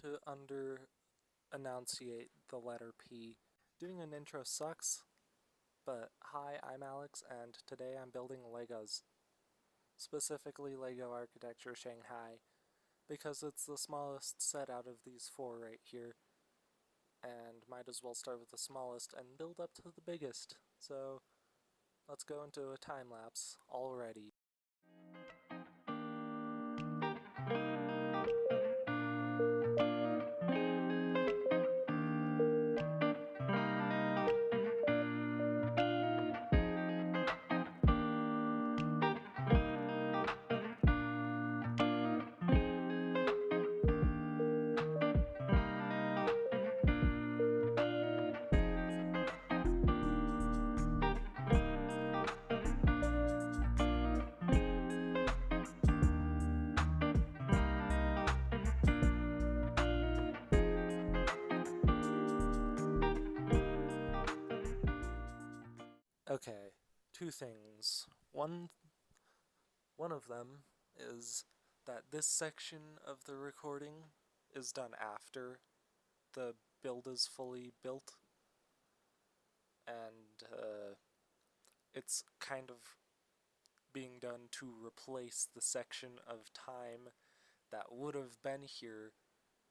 to under-enunciate the letter P. Doing an intro sucks, but hi, I'm Alex, and today I'm building Legos. Specifically Lego Architecture Shanghai, because it's the smallest set out of these four right here, and might as well start with the smallest and build up to the biggest. So let's go into a time lapse already. Okay, two things. One of them is that this section of the recording is done after the build is fully built, and it's kind of being done to replace the section of time that would have been here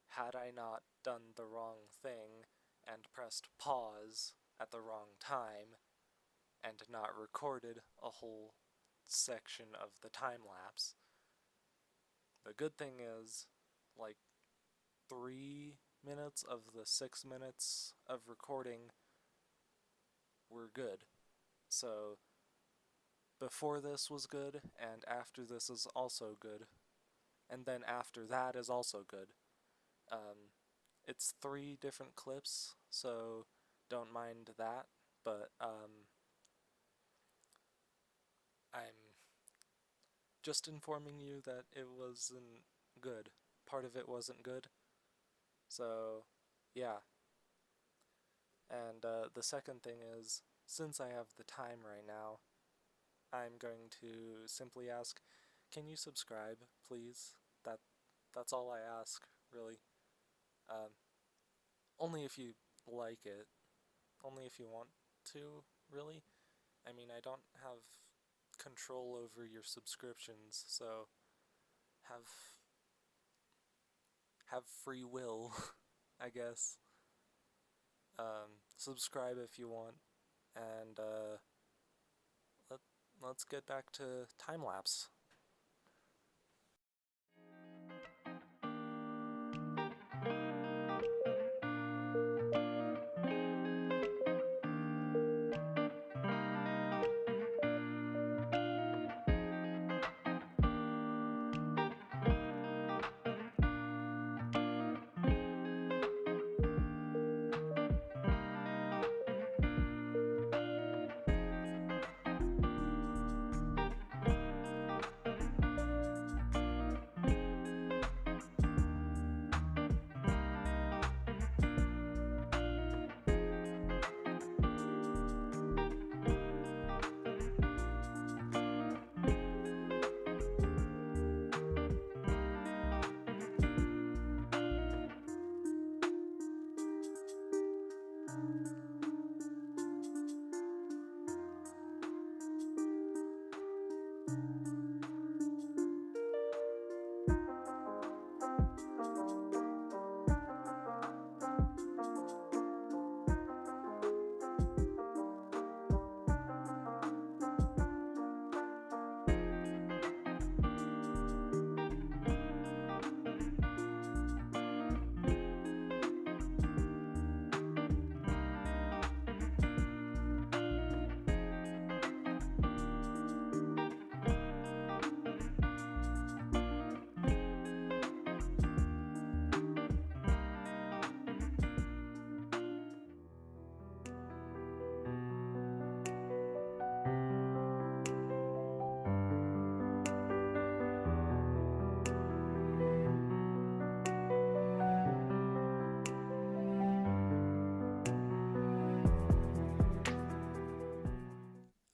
had I not done the wrong thing and pressed pause at the wrong time and not recorded a whole section of the time lapse. The good thing is, like, 3 minutes of the 6 minutes of recording were good. So before this was good, and after this is also good, and then after that is also good. It's 3 different clips, so don't mind that, but I'm just informing you that it wasn't good. Part of it wasn't good. So, yeah. And the second thing is, since I have the time right now, I'm going to simply ask, can you subscribe, please? That's all I ask, really. Only if you like it. Only if you want to, really. I mean, I don't have control over your subscriptions, so have free will, I guess. Subscribe if you want, and let's get back to time-lapse.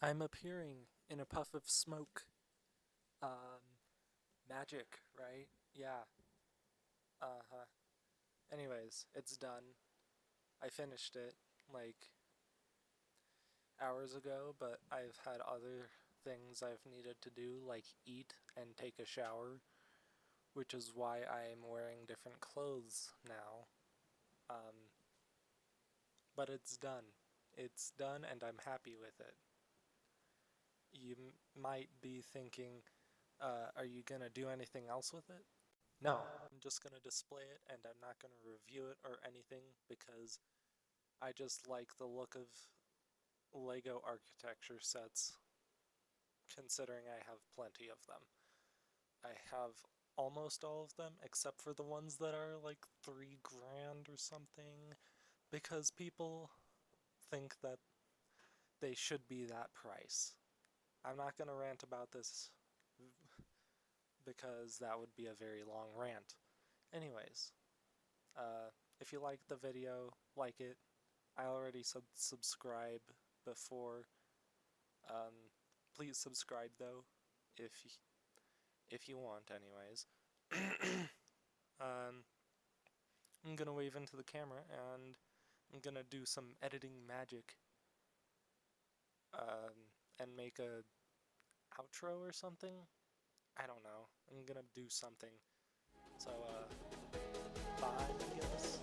I'm appearing in a puff of smoke. Magic, right? Yeah. Uh-huh. Anyways, it's done. I finished it like hours ago, but I've had other things I've needed to do, like eat and take a shower, which is why I'm wearing different clothes now. Um, but it's done. It's done, and I'm happy with it. You might be thinking, are you gonna do anything else with it? No, I'm just gonna display it, and I'm not gonna review it or anything because I just like the look of Lego architecture sets, considering I have plenty of them. I have almost all of them, except for the ones that are like $3,000 or something, because people think that they should be that price. I'm not gonna rant about this because that would be a very long rant. Anyways, if you like the video, like it. I already said subscribe before. Um, please subscribe though, if y if you want, anyways. um, I'm gonna wave into the camera and I'm gonna do some editing magic and make a outro or something. I don't know. I'm gonna do something. So, bye, I guess.